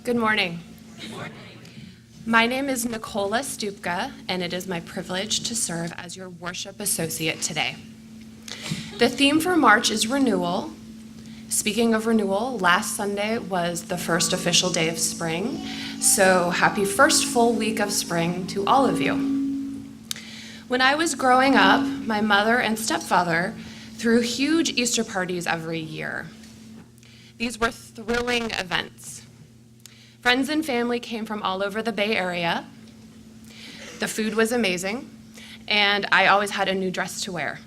Good morning. My name is Nicola Stupka, and it is my privilege to serve as your worship associate today. The theme for March is renewal. Speaking of renewal, last Sunday was the first official day of spring, so happy first full week of spring to all of you. When I was growing up, my mother and stepfather threw huge Easter parties every year. These were thrilling events. Friends and family came from all over the Bay Area. The food was amazing, and I always had a new dress to wear.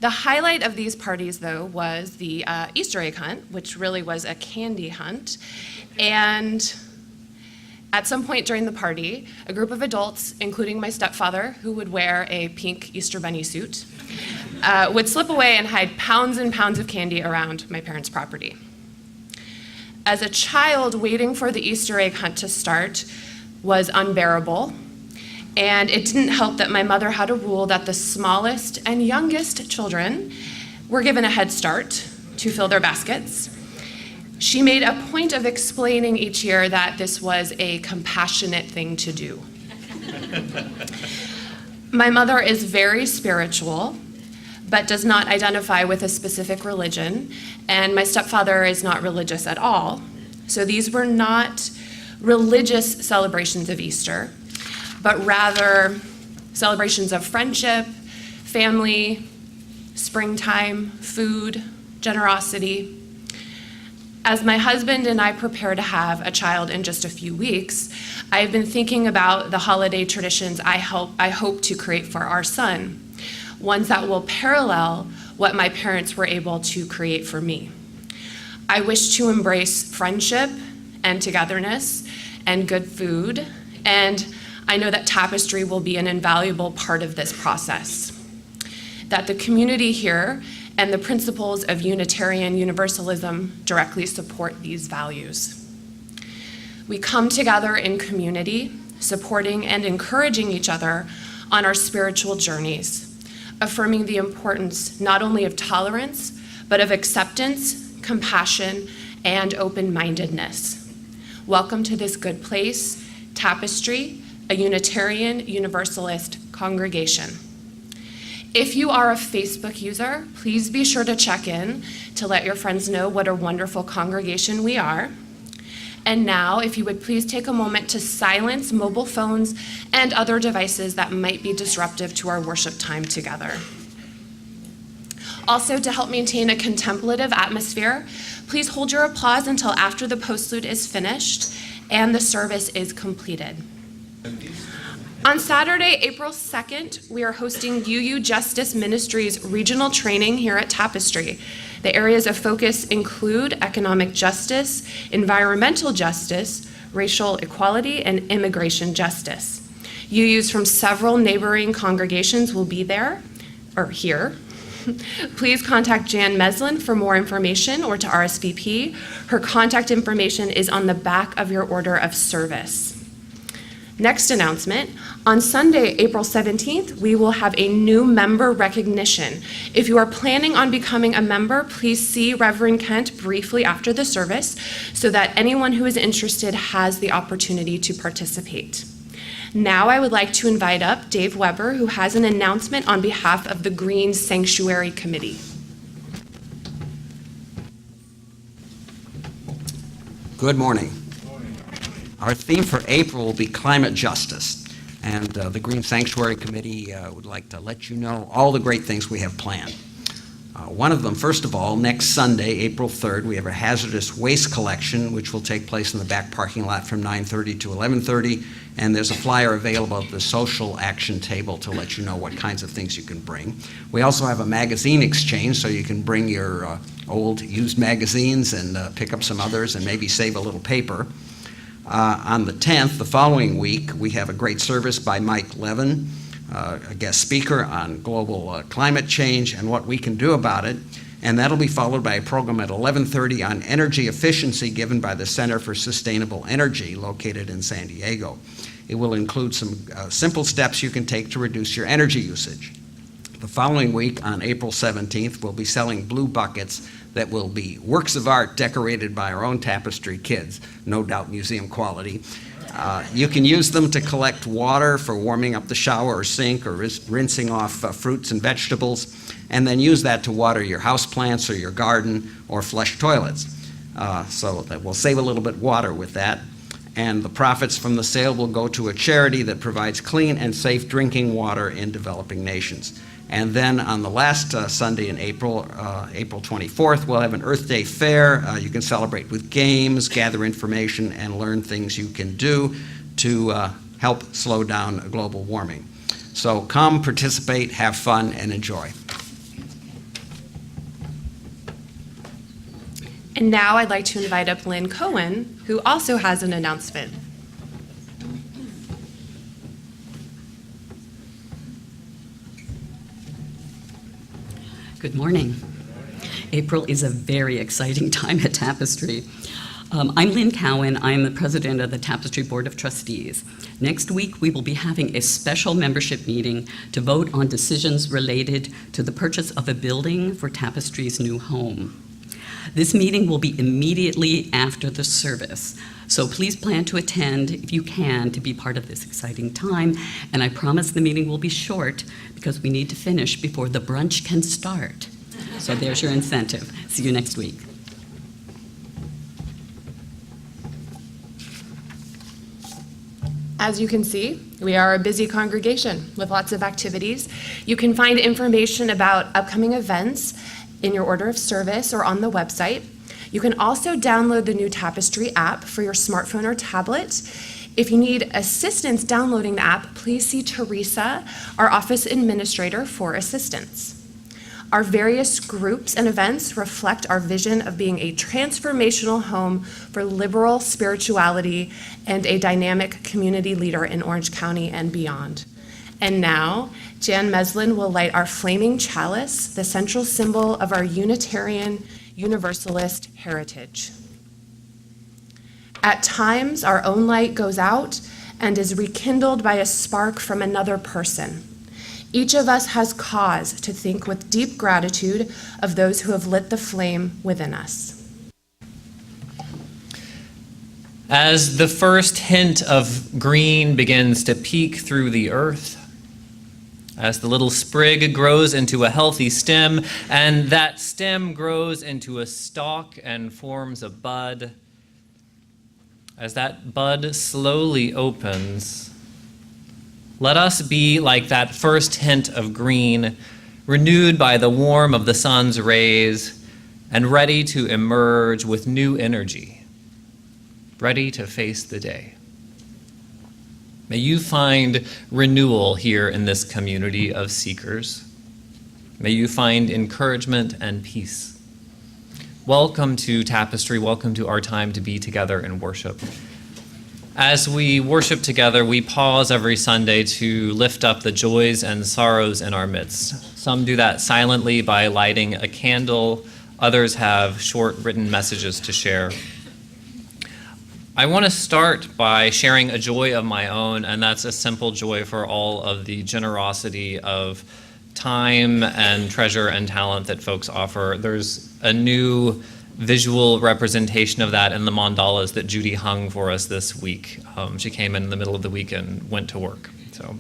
The highlight of these parties, though, was the Easter egg hunt, which really was a candy hunt. And at some point during the party, a group of adults, including my stepfather, who would wear a pink Easter bunny suit, would slip away and hide pounds and pounds of candy around my parents' property. As a child, waiting for the Easter egg hunt to start was unbearable, and it didn't help that my mother had a rule that the smallest and youngest children were given a head start to fill their baskets. She made a point of explaining each year that this was a compassionate thing to do. My mother is very spiritual, but does not identify with a specific religion, and my stepfather is not religious at all. So these were not religious celebrations of Easter, but rather celebrations of friendship, family, springtime, food, generosity. As my husband and I prepare to have a child in just a few weeks, I've been thinking about the holiday traditions I hope to create for our son, ones that will parallel what my parents were able to create for me. I wish to embrace friendship and togetherness and good food, and I know that Tapestry will be an invaluable part of this process. That the community here and the principles of Unitarian Universalism directly support these values. We come together in community, supporting and encouraging each other on our spiritual journeys, affirming the importance not only of tolerance, but of acceptance, compassion, and open-mindedness. Welcome to this good place, Tapestry, a Unitarian Universalist congregation. If you are a Facebook user, please be sure to check in to let your friends know what a wonderful congregation we are. And now, if you would please take a moment to silence mobile phones and other devices that might be disruptive to our worship time together. Also, to help maintain a contemplative atmosphere, please hold your applause until after the postlude is finished and the service is completed. On Saturday, April 2nd, we are hosting UU Justice Ministries regional training here at Tapestry. The areas of focus include economic justice, environmental justice, racial equality, and immigration justice. UUs from several neighboring congregations will be there, or here. Please contact Jan Meslin for more information or to RSVP. Her contact information is on the back of your order of service. Next announcement, on Sunday, April 17th, we will have a new member recognition. If you are planning on becoming a member, please see Reverend Kent briefly after the service so that anyone who is interested has the opportunity to participate. Now I would like to invite up Dave Weber, who has an announcement on behalf of the Green Sanctuary Committee. Good morning. Our theme for April will be climate justice, and the Green Sanctuary Committee would like to let you know all the great things we have planned. One of them, first of all, next Sunday, April 3rd, we have a hazardous waste collection, which will take place in the back parking lot from 9:30 to 11:30, and there's a flyer available at the social action table to let you know what kinds of things you can bring. We also have a magazine exchange, so you can bring your old used magazines and pick up some others and maybe save a little paper. On the 10th, the following week, we have a great service by Mike Levin, a guest speaker on global climate change and what we can do about it. And that'll be followed by a program at 11:30 on energy efficiency given by the Center for Sustainable Energy located in San Diego. It will include some simple steps you can take to reduce your energy usage. The following week, on April 17th, we'll be selling blue buckets that will be works of art decorated by our own Tapestry kids, no doubt museum quality. You can use them to collect water for warming up the shower or sink or rinsing off fruits and vegetables, and then use that to water your houseplants or your garden or flush toilets. So that we'll save a little bit of water with that. And the profits from the sale will go to a charity that provides clean and safe drinking water in developing nations. And then on the last Sunday in April, April 24th, we'll have an Earth Day fair. You can celebrate with games, gather information, and learn things you can do to help slow down global warming. So come, participate, have fun, and enjoy. And now I'd like to invite up Lynn Cohen, who also has an announcement. Good morning. April is a very exciting time at Tapestry. I'm Lynn Cowan. I'm the president of the Tapestry Board of Trustees. Next week, we will be having a special membership meeting to vote on decisions related to the purchase of a building for Tapestry's new home. This meeting will be immediately after the service, so please plan to attend if you can to be part of this exciting time. And I promise the meeting will be short because we need to finish before the brunch can start. So there's your incentive. See you next week. As you can see, we are a busy congregation with lots of activities. You can find information about upcoming events in your order of service or on the website. You can also download the new Tapestry app for your smartphone or tablet. If you need assistance downloading the app, please see Teresa, our office administrator, for assistance. Our various groups and events reflect our vision of being a transformational home for liberal spirituality and a dynamic community leader in Orange County and beyond. And now, Jan Meslin will light our flaming chalice, the central symbol of our Unitarian Universalist heritage. At times, our own light goes out and is rekindled by a spark from another person. Each of us has cause to think with deep gratitude of those who have lit the flame within us. As the first hint of green begins to peek through the earth, as the little sprig grows into a healthy stem, and that stem grows into a stalk and forms a bud, as that bud slowly opens, let us be like that first hint of green, renewed by the warmth of the sun's rays, and ready to emerge with new energy, ready to face the day. May you find renewal here in this community of seekers. May you find encouragement and peace. Welcome to Tapestry. Welcome to our time to be together in worship. As we worship together, we pause every Sunday to lift up the joys and sorrows in our midst. Some do that silently by lighting a candle. Others have short written messages to share. I want to start by sharing a joy of my own, and that's a simple joy for all of the generosity of time and treasure and talent that folks offer. There's a new visual representation of that in the mandalas that Judy hung for us this week. She came in the middle of the week and went to work. So,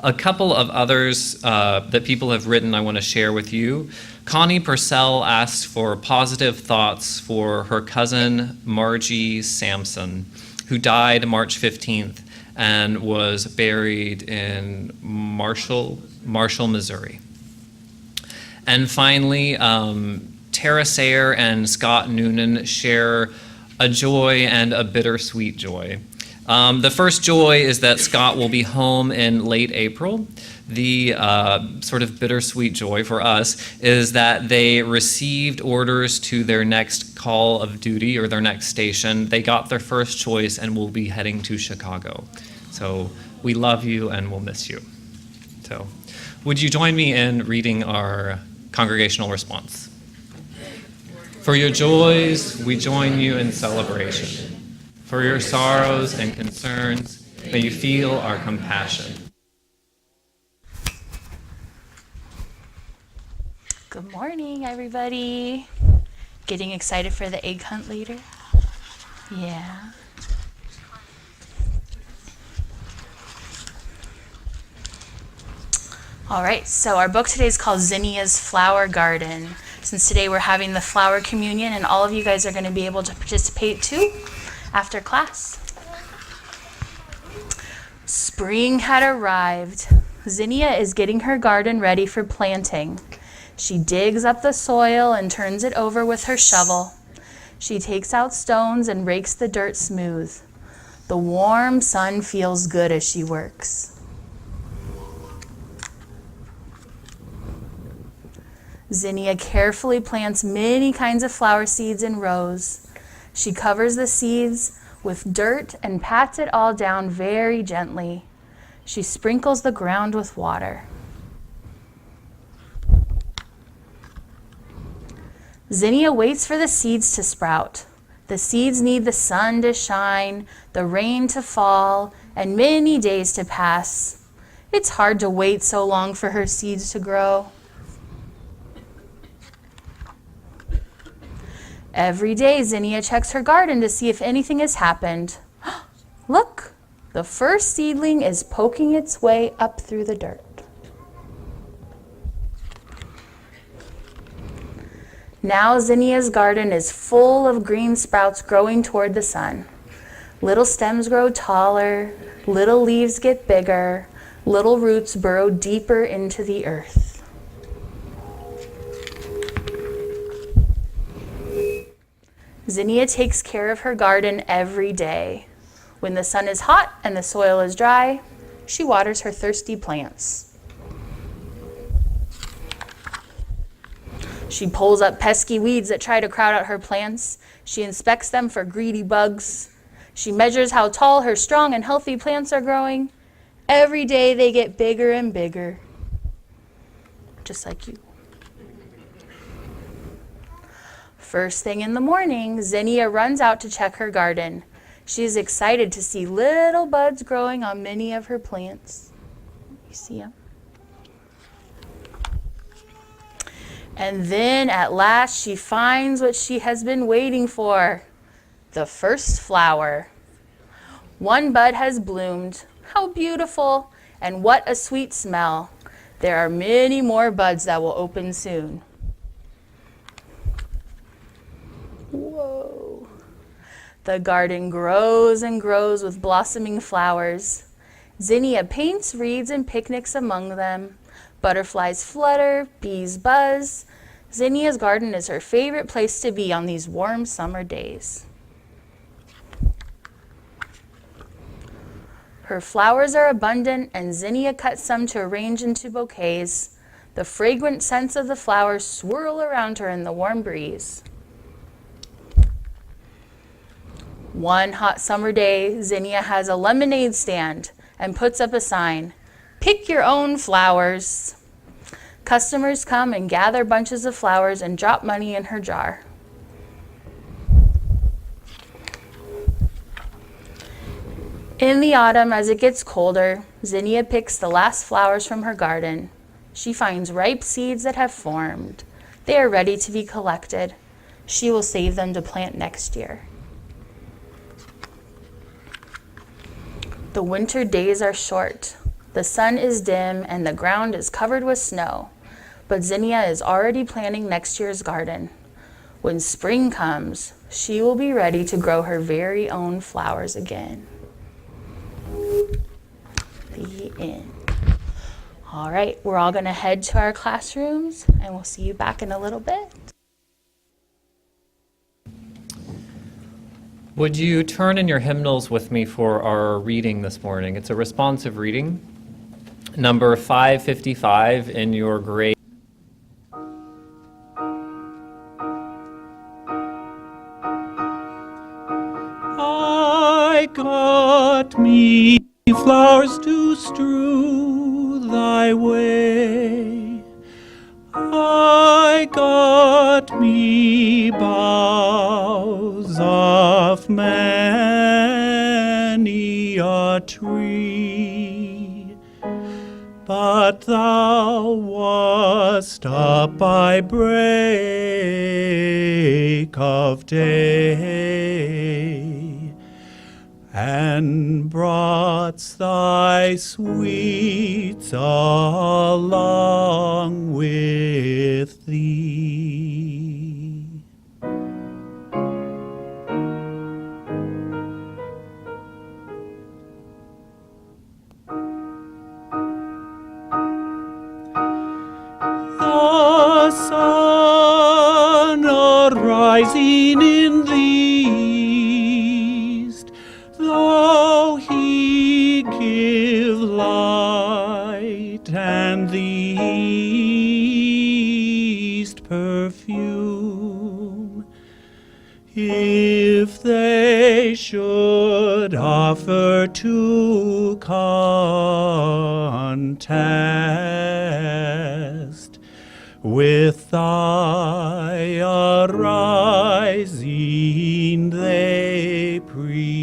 a couple of others that people have written I want to share with you. Connie Purcell asked for positive thoughts for her cousin Margie Sampson, who died March 15th and was buried in Marshall, Missouri. And finally, Tara Sayer and Scott Noonan share a joy and a bittersweet joy. The first joy is that Scott will be home in late April. The sort of bittersweet joy for us is that they received orders to their next call of duty or their next station. They got their first choice and will be heading to Chicago. So we love you and we'll miss you. So would you join me in reading our congregational response? For your joys, we join you in celebration. For your sorrows and concerns, may you feel our compassion. Good morning, everybody. Getting excited for the egg hunt later? Yeah. All right, so our book today is called Zinnia's Flower Garden. Since today we're having the flower communion, and all of you guys are going to be able to participate too after class. Spring had arrived. Zinnia is getting her garden ready for planting. She digs up the soil and turns it over with her shovel. She takes out stones and rakes the dirt smooth. The warm sun feels good as she works. Zinnia carefully plants many kinds of flower seeds in rows. She covers the seeds with dirt and pats it all down very gently. She sprinkles the ground with water. Zinnia waits for the seeds to sprout. The seeds need the sun to shine, the rain to fall, and many days to pass. It's hard to wait so long for her seeds to grow. Every day, Zinnia checks her garden to see if anything has happened. Look, the first seedling is poking its way up through the dirt. Now Zinnia's garden is full of green sprouts growing toward the sun. Little stems grow taller, little leaves get bigger, little roots burrow deeper into the earth. Zinnia takes care of her garden every day. When the sun is hot and the soil is dry, she waters her thirsty plants. She pulls up pesky weeds that try to crowd out her plants. She inspects them for greedy bugs. She measures how tall her strong and healthy plants are growing. Every day they get bigger and bigger, just like you. First thing in the morning, Zinnia runs out to check her garden. She is excited to see little buds growing on many of her plants. You see them? And then at last she finds what she has been waiting for, the first flower. One bud has bloomed. How beautiful, and what a sweet smell. There are many more buds that will open soon. Whoa. The garden grows and grows with blossoming flowers. Zinnia paints, reads, and picnics among them. Butterflies flutter, bees buzz. Zinnia's garden is her favorite place to be on these warm summer days. Her flowers are abundant, and Zinnia cuts some to arrange into bouquets. The fragrant scents of the flowers swirl around her in the warm breeze. One hot summer day, Zinnia has a lemonade stand and puts up a sign, "Pick your own flowers." Customers come and gather bunches of flowers and drop money in her jar. In the autumn, as it gets colder, Zinnia picks the last flowers from her garden. She finds ripe seeds that have formed. They are ready to be collected. She will save them to plant next year. The winter days are short. The sun is dim and the ground is covered with snow. But Zinnia is already planning next year's garden. When spring comes, she will be ready to grow her very own flowers again. The end. All right, we're all going to head to our classrooms, and we'll see you back in a little bit. Would you turn in your hymnals with me for our reading this morning? It's a responsive reading, number 555 in your grade. I got me flowers to strew thy way. I got me boughs of many a tree, but but thou wast up by break of day, and brought'st thy sweets along with thee. The sun arising in the east, though he give light, and the east perfume, if they should offer to contest with thy arising, they presume.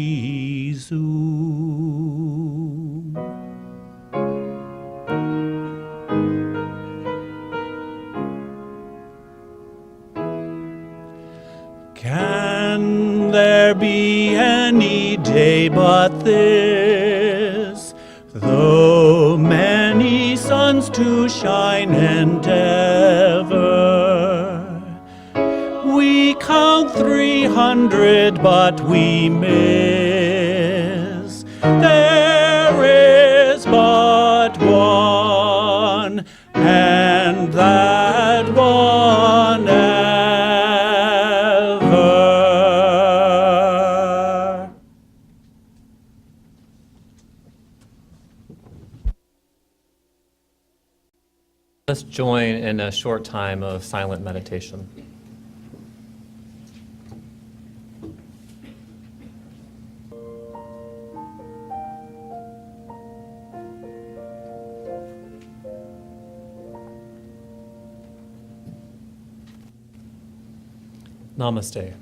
Can there be any day but this, though many suns to shine endeavor? We count 300, but we miss. There is but one, and that one ever. Let's join in a short time of silent meditation. Namaste.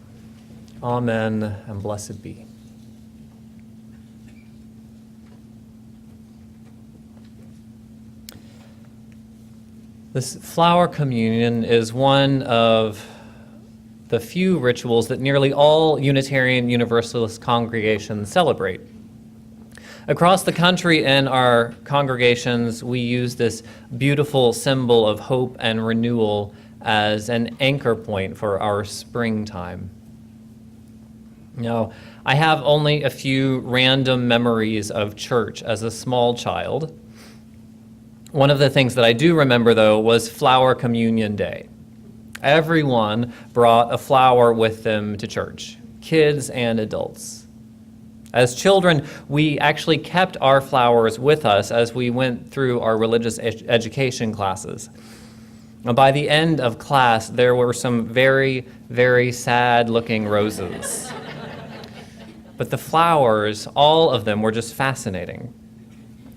Amen, and blessed be. This flower communion is one of the few rituals that nearly all Unitarian Universalist congregations celebrate. Across the country in our congregations, we use this beautiful symbol of hope and renewal as an anchor point for our springtime. Now, I have only a few random memories of church as a small child. One of the things that I do remember, though, was Flower Communion Day. Everyone brought a flower with them to church, kids and adults. As children, we actually kept our flowers with us as we went through our religious education classes. By the end of class, there were some very, very sad-looking roses. But the flowers, all of them, were just fascinating.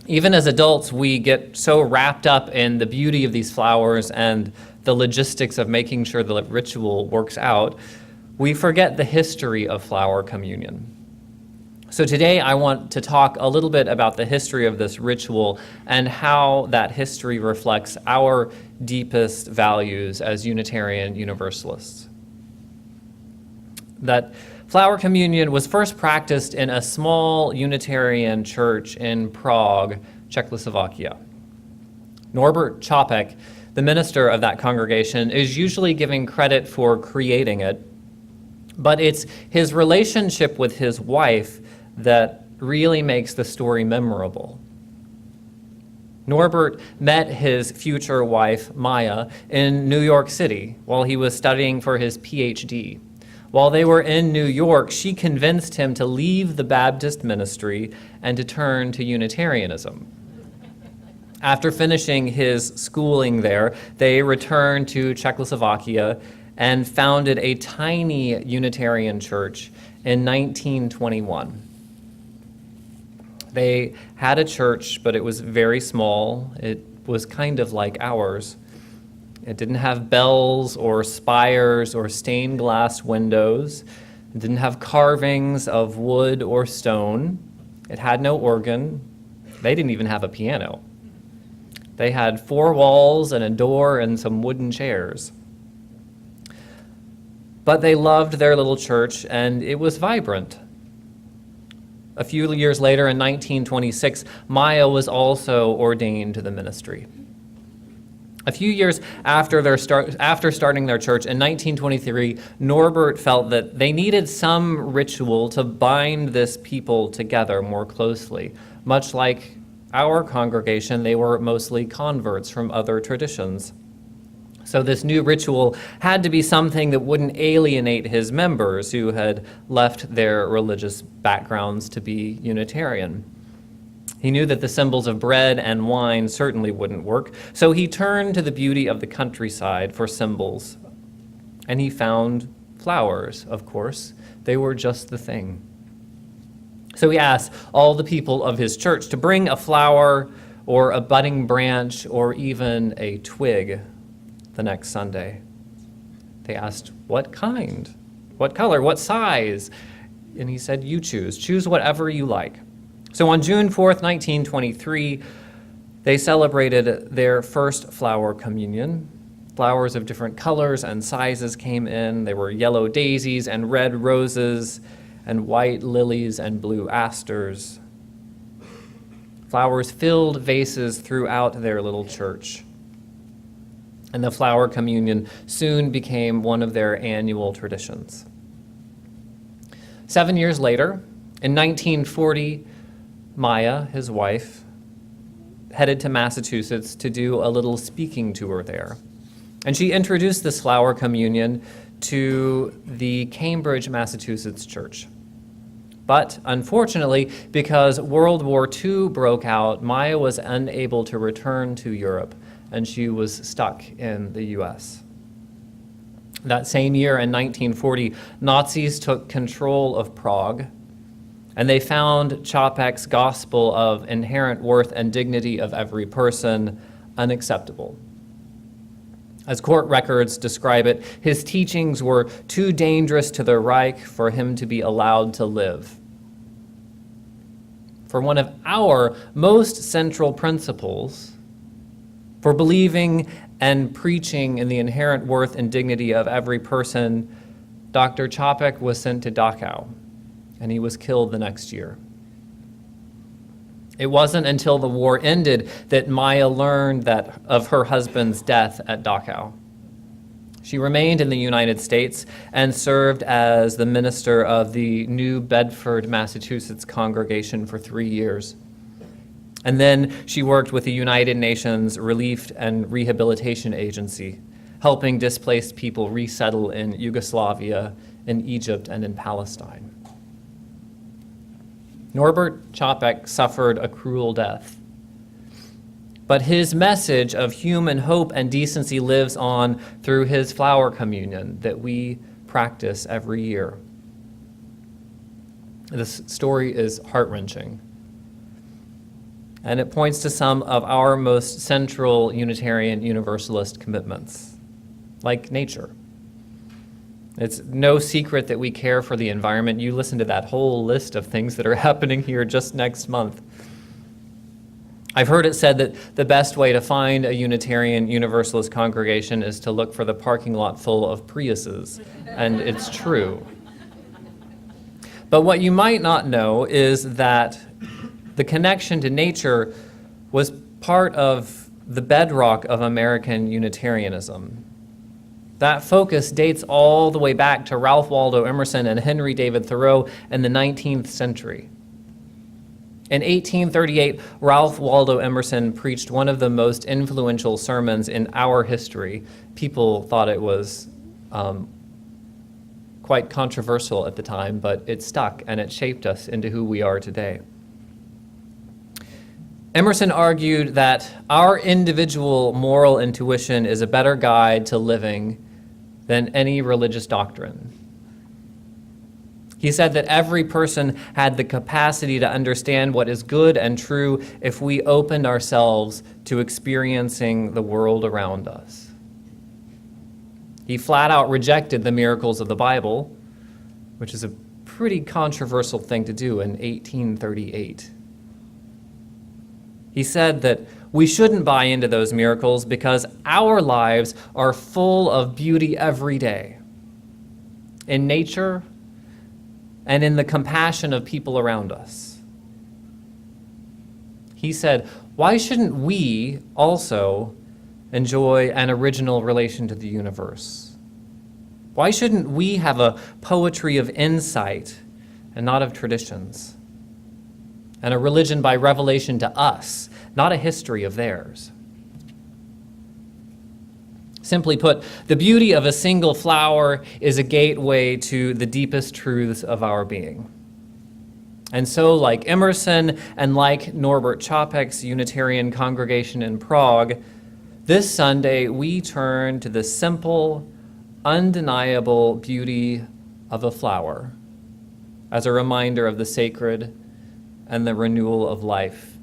Even as adults, we get so wrapped up in the beauty of these flowers and the logistics of making sure the ritual works out, we forget the history of flower communion. So today I want to talk a little bit about the history of this ritual and how that history reflects our deepest values as Unitarian Universalists. That flower communion was first practiced in a small Unitarian church in Prague, Czechoslovakia. Norbert Čapek, the minister of that congregation, is usually given credit for creating it, but it's his relationship with his wife that really makes the story memorable. Norbert met his future wife, Maya, in New York City while he was studying for his PhD. While they were in New York, she convinced him to leave the Baptist ministry and to turn to Unitarianism. After finishing his schooling there, they returned to Czechoslovakia and founded a tiny Unitarian church in 1921. They had a church, but it was very small. It was kind of like ours. It didn't have bells or spires or stained glass windows. It didn't have carvings of wood or stone. It had no organ. They didn't even have a piano. They had 4 walls and a door and some wooden chairs. But they loved their little church, and it was vibrant. A few years later, in 1926, Maya was also ordained to the ministry. A few years after starting their church, in 1923, Norbert felt that they needed some ritual to bind this people together more closely. Much like our congregation, they were mostly converts from other traditions. So this new ritual had to be something that wouldn't alienate his members who had left their religious backgrounds to be Unitarian. He knew that the symbols of bread and wine certainly wouldn't work, so he turned to the beauty of the countryside for symbols. And he found flowers, of course. They were just the thing. So he asked all the people of his church to bring a flower or a budding branch or even a twig the next Sunday. They asked, what kind? What color? What size? And he said, you choose. Choose whatever you like. So on June 4th, 1923, they celebrated their first flower communion. Flowers of different colors and sizes came in. There were yellow daisies and red roses and white lilies and blue asters. Flowers filled vases throughout their little church. And the flower communion soon became one of their annual traditions. 7 years later, in 1940, Maya, his wife, headed to Massachusetts to do a little speaking tour there. And she introduced this flower communion to the Cambridge, Massachusetts church. But unfortunately, because World War II broke out, Maya was unable to return to Europe, and she was stuck in the US. That same year in 1940, Nazis took control of Prague, and they found Čapek's gospel of inherent worth and dignity of every person unacceptable. As court records describe it, his teachings were too dangerous to the Reich for him to be allowed to live. For one of our most central principles, for believing and preaching in the inherent worth and dignity of every person, Dr. Čapek was sent to Dachau, and he was killed the next year. It wasn't until the war ended that Maya learned of her husband's death at Dachau. She remained in the United States and served as the minister of the New Bedford, Massachusetts congregation for 3 years. And then she worked with the United Nations Relief and Rehabilitation Agency, helping displaced people resettle in Yugoslavia, in Egypt, and in Palestine. Norbert Čapek suffered a cruel death. But his message of human hope and decency lives on through his flower communion that we practice every year. This story is heart-wrenching, and it points to some of our most central Unitarian Universalist commitments, like nature. It's no secret that we care for the environment. You listen to that whole list of things that are happening here just next month. I've heard it said that the best way to find a Unitarian Universalist congregation is to look for the parking lot full of Priuses, and it's true. But what you might not know is that the connection to nature was part of the bedrock of American Unitarianism. That focus dates all the way back to Ralph Waldo Emerson and Henry David Thoreau in the 19th century. In 1838, Ralph Waldo Emerson preached one of the most influential sermons in our history. People thought it was quite controversial at the time, but it stuck and it shaped us into who we are today. Emerson argued that our individual moral intuition is a better guide to living than any religious doctrine. He said that every person had the capacity to understand what is good and true if we opened ourselves to experiencing the world around us. He flat out rejected the miracles of the Bible, which is a pretty controversial thing to do in 1838. He said that We shouldn't buy into those miracles because our lives are full of beauty every day, in nature and in the compassion of people around us. He said, why shouldn't we also enjoy an original relation to the universe? Why shouldn't we have a poetry of insight and not of traditions? And a religion by revelation to us, not a history of theirs. Simply put, the beauty of a single flower is a gateway to the deepest truths of our being. And so, like Emerson and like Norbert Čapek's Unitarian congregation in Prague, this Sunday we turn to the simple, undeniable beauty of a flower as a reminder of the sacred and the renewal of life.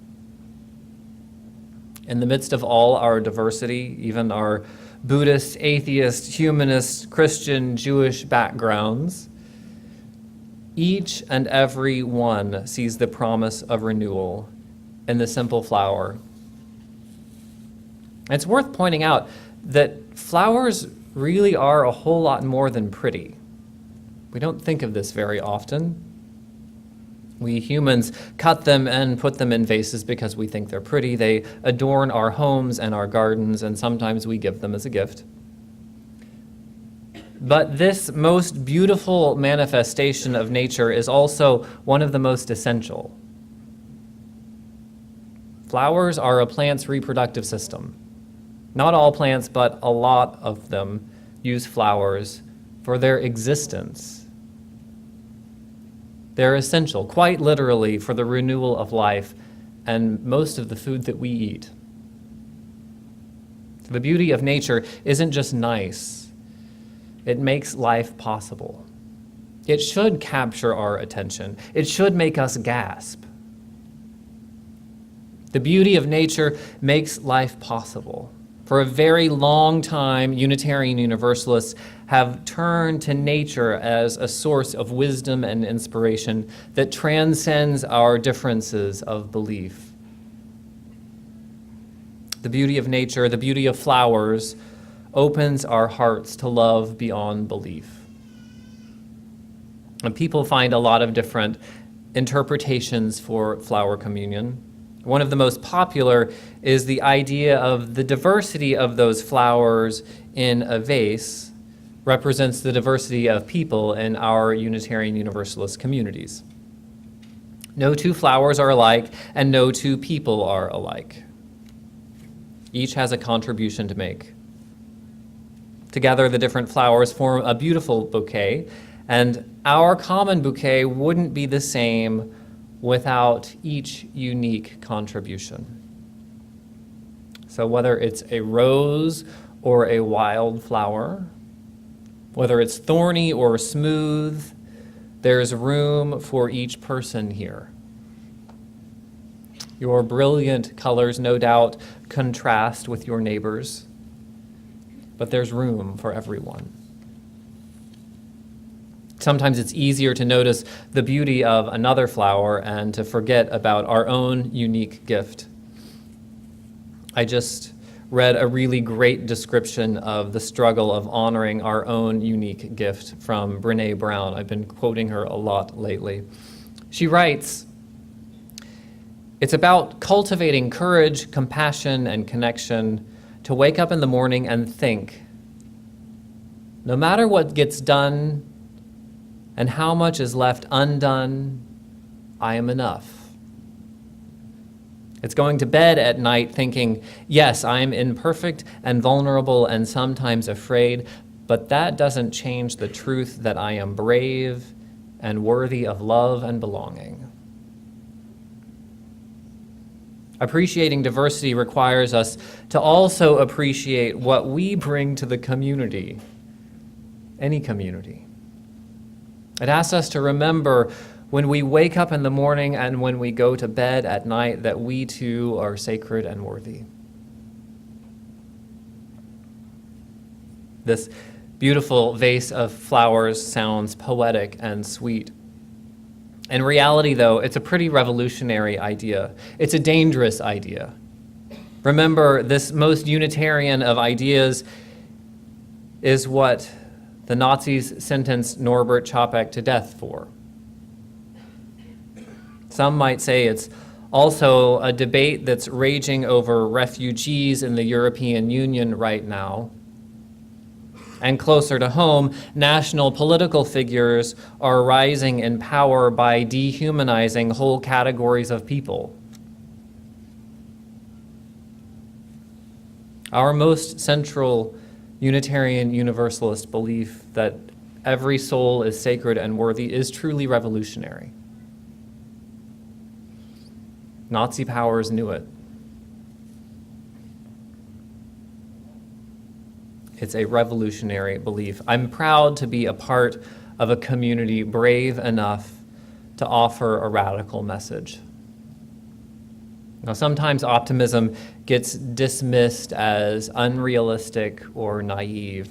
In the midst of all our diversity, even our Buddhist, atheist, humanist, Christian, Jewish backgrounds, each and every one sees the promise of renewal in the simple flower. It's worth pointing out that flowers really are a whole lot more than pretty. We don't think of this very often. We humans cut them and put them in vases because we think they're pretty. They adorn our homes and our gardens, and sometimes we give them as a gift. But this most beautiful manifestation of nature is also one of the most essential. Flowers are a plant's reproductive system. Not all plants, but a lot of them use flowers for their existence. They're essential, quite literally, for the renewal of life and most of the food that we eat. The beauty of nature isn't just nice. It makes life possible. It should capture our attention. It should make us gasp. The beauty of nature makes life possible. For a very long time, Unitarian Universalists have turned to nature as a source of wisdom and inspiration that transcends our differences of belief. The beauty of nature, the beauty of flowers, opens our hearts to love beyond belief. And people find a lot of different interpretations for flower communion. One of the most popular is the idea of the diversity of those flowers in a vase represents the diversity of people in our Unitarian Universalist communities. No two flowers are alike, and no two people are alike. Each has a contribution to make. Together, the different flowers form a beautiful bouquet, and our common bouquet wouldn't be the same without each unique contribution. So whether it's a rose or a wildflower, whether it's thorny or smooth, there's room for each person here. Your brilliant colors, no doubt, contrast with your neighbors, but there's room for everyone. Sometimes it's easier to notice the beauty of another flower and to forget about our own unique gift. I just read a really great description of the struggle of honoring our own unique gift from Brené Brown. I've been quoting her a lot lately. She writes, "It's about cultivating courage, compassion, and connection to wake up in the morning and think, no matter what gets done and how much is left undone, I am enough. It's going to bed at night thinking, yes, I am imperfect and vulnerable and sometimes afraid, but that doesn't change the truth that I am brave and worthy of love and belonging." Appreciating diversity requires us to also appreciate what we bring to the community, any community. It asks us to remember when we wake up in the morning and when we go to bed at night that we too are sacred and worthy. This beautiful vase of flowers sounds poetic and sweet. In reality, though, it's a pretty revolutionary idea. It's a dangerous idea. Remember, this most Unitarian of ideas is what the Nazis sentenced Norbert Čapek to death for. Some might say it's also a debate that's raging over refugees in the European Union right now. And closer to home, national political figures are rising in power by dehumanizing whole categories of people. Our most central Unitarian Universalist belief that every soul is sacred and worthy is truly revolutionary. Nazi powers knew it. It's a revolutionary belief. I'm proud to be a part of a community brave enough to offer a radical message. Now, sometimes optimism gets dismissed as unrealistic or naive.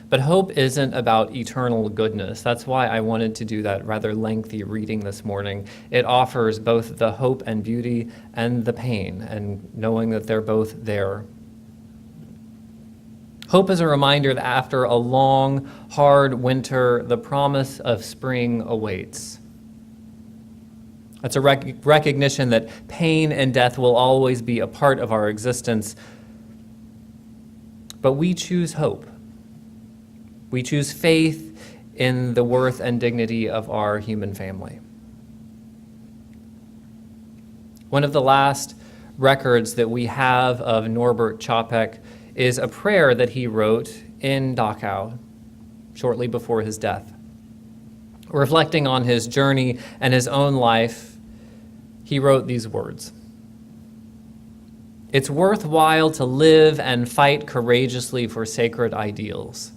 But hope isn't about eternal goodness. That's why I wanted to do that rather lengthy reading this morning. It offers both the hope and beauty and the pain, and knowing that they're both there. Hope is a reminder that after a long, hard winter, the promise of spring awaits. It's a recognition that pain and death will always be a part of our existence. But we choose hope. We choose faith in the worth and dignity of our human family. One of the last records that we have of Norbert Čapek is a prayer that he wrote in Dachau shortly before his death. Reflecting on his journey and his own life, he wrote these words: "It's worthwhile to live and fight courageously for sacred ideals.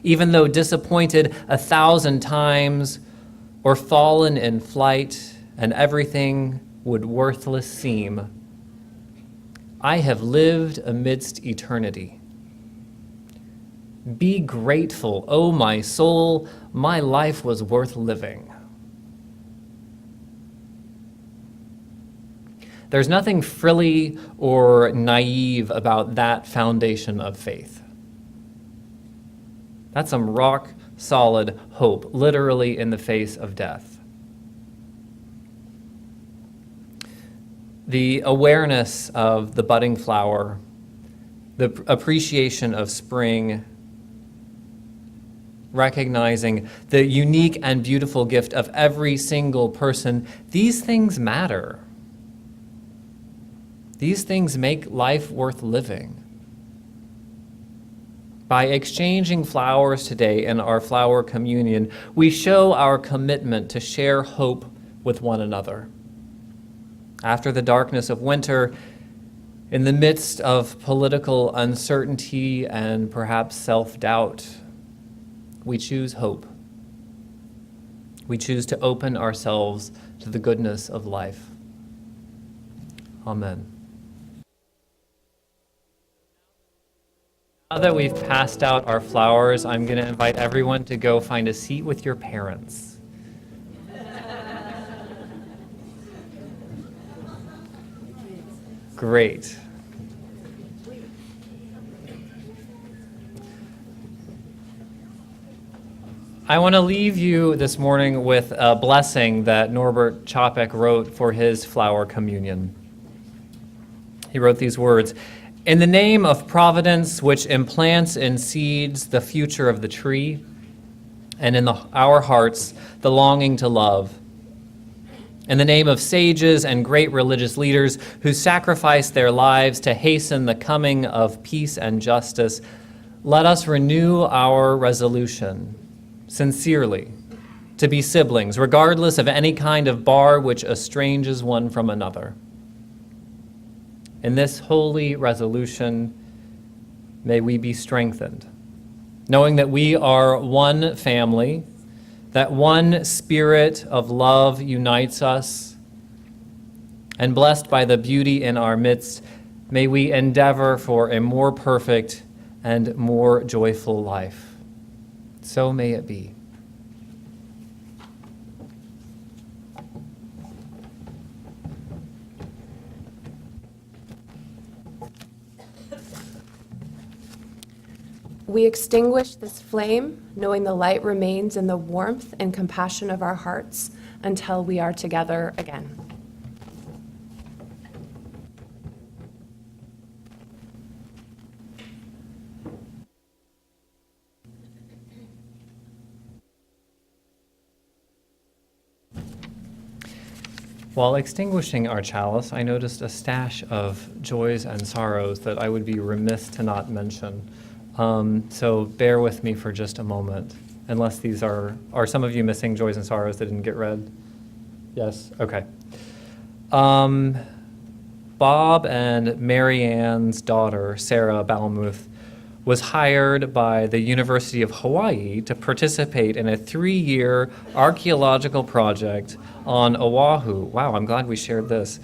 Even though disappointed 1,000 times or fallen in flight and everything would worthless seem, I have lived amidst eternity. Be grateful, O my soul, my life was worth living." There's nothing frilly or naive about that foundation of faith. That's some rock-solid hope, literally in the face of death. The awareness of the budding flower, the appreciation of spring, recognizing the unique and beautiful gift of every single person, these things matter. These things make life worth living. By exchanging flowers today in our flower communion, we show our commitment to share hope with one another. After the darkness of winter, in the midst of political uncertainty and perhaps self-doubt, we choose hope. We choose to open ourselves to the goodness of life. Amen. Now that we've passed out our flowers, I'm going to invite everyone to go find a seat with your parents. Great. I want to leave you this morning with a blessing that Norbert Čapek wrote for his flower communion. He wrote these words: "In the name of providence, which implants in seeds the future of the tree, and in our hearts the longing to love. In the name of sages and great religious leaders who sacrificed their lives to hasten the coming of peace and justice, let us renew our resolution, sincerely, to be siblings, regardless of any kind of bar which estranges one from another. In this holy resolution, may we be strengthened, knowing that we are one family, that one spirit of love unites us, and blessed by the beauty in our midst, may we endeavor for a more perfect and more joyful life. So may it be." We extinguish this flame, knowing the light remains in the warmth and compassion of our hearts until we are together again. While extinguishing our chalice, I noticed a stash of joys and sorrows that I would be remiss to not mention. So bear with me for just a moment, unless these are some of you missing joys and sorrows that didn't get read? Yes? Okay. Bob and Mary Ann's daughter, Sarah Balmuth, was hired by the University of Hawaii to participate in a 3-year archaeological project on Oahu. Wow, I'm glad we shared this.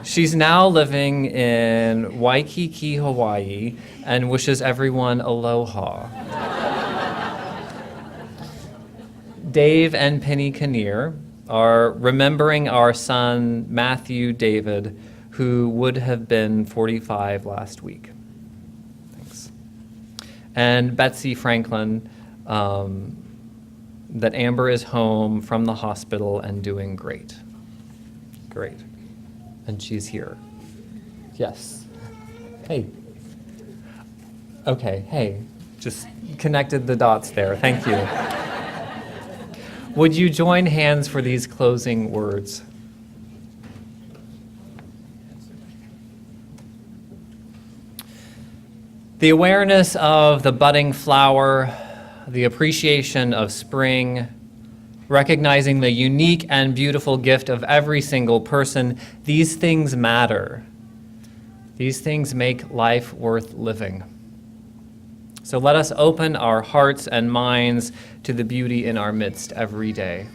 She's now living in Waikiki, Hawaii, and wishes everyone aloha. Dave and Penny Kinnear are remembering our son, Matthew David, who would have been 45 last week. And Betsy Franklin, that Amber is home from the hospital and doing great. Great. And she's here. Yes. Hey. Okay, hey. Just connected the dots there. Thank you. Would you join hands for these closing words? The awareness of the budding flower, the appreciation of spring, recognizing the unique and beautiful gift of every single person, these things matter. These things make life worth living. So let us open our hearts and minds to the beauty in our midst every day.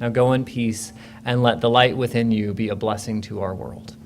Now go in peace and let the light within you be a blessing to our world.